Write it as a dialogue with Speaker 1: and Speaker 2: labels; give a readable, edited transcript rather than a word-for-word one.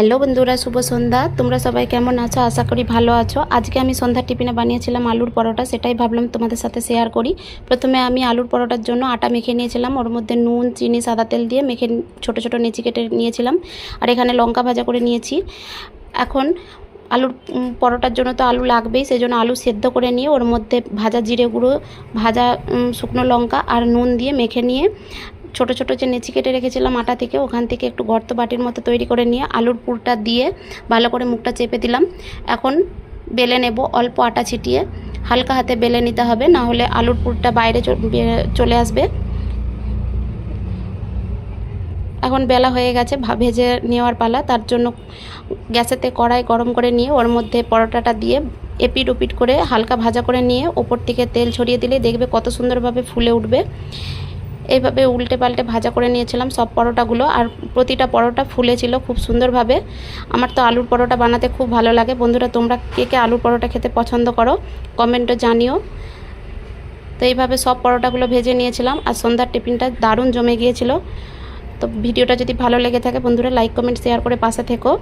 Speaker 1: Hello বন্ধুরা, শুভ সন্ধ্যা। তোমরা সবাই কেমন আছো? আশা করি ভালো আছো। আজকে আমি সন্ধ্যার টিফিনে বানিয়েছিলাম আলুর পরোটা, সেটাই ভাবলাম তোমাদের সাথে শেয়ার করি। প্রথমে আমি আলুর পরোটার জন্য আটা মেখে নিয়েছিলাম, ওর মধ্যে নুন, চিনি, সাদা তেল দিয়ে মেখে ছোট ছোট নেচি কেটে নিয়েছিলাম। আর এখানে লঙ্কা ভাজা করে নিয়েছি। এখন আলুর পরোটার জন্য তো আলু লাগবেই, সেজন্য আলু সেদ্ধ করে নিয়ে ওর মধ্যে ভাজা জিরে গুঁড়ো, ভাজা শুকনো লঙ্কা আর নুন দিয়ে মেখে নিয়ে ছোট ছোট যে নেচি কেটে রেখেছিলাম আটা থেকে, ওখান থেকে একটু গর্ত বাটির মতো তৈরি করে নিয়ে আলুর পুরটা দিয়ে ভালো করে মুখটা চেপে দিলাম। এখন বেলে নেব, অল্প আটা ছিটিয়ে হালকা হাতে বেলে নিতে হবে, না হলে আলুর পুরটা বাইরে চলে আসবে। এখন বেলা হয়ে গেছে, ভেজে নেওয়ার পালা। তার জন্য গ্যাসেতে কড়াই গরম করে নিয়ে ওর মধ্যে পরোটাটা দিয়ে এপিট ওপিট করে হালকা ভাজা করে নিয়ে ওপর থেকে তেল ছড়িয়ে দিলে দেখবে কত সুন্দরভাবে ফুলে উঠবে। এইভাবে উল্টে পাল্টে ভাজা করে নিয়েছিলাম সব পরোটাগুলো, আর প্রতিটা পরোটা ফুলেছিল খুব সুন্দরভাবে। আমার তো আলুর পরোটা বানাতে খুব ভালো লাগে। বন্ধুরা, তোমরা কে কে আলুর পরোটা খেতে পছন্দ করো কমেন্টে জানিও। তো এইভাবে সব পরোটাগুলো ভেজে নিয়েছিলাম, আর সন্ধ্যার টিফিনটা দারুণ জমে গিয়েছিল। তো ভিডিওটা যদি ভালো লেগে থাকে বন্ধুরা, লাইক কমেন্ট শেয়ার করে পাশে থেকো।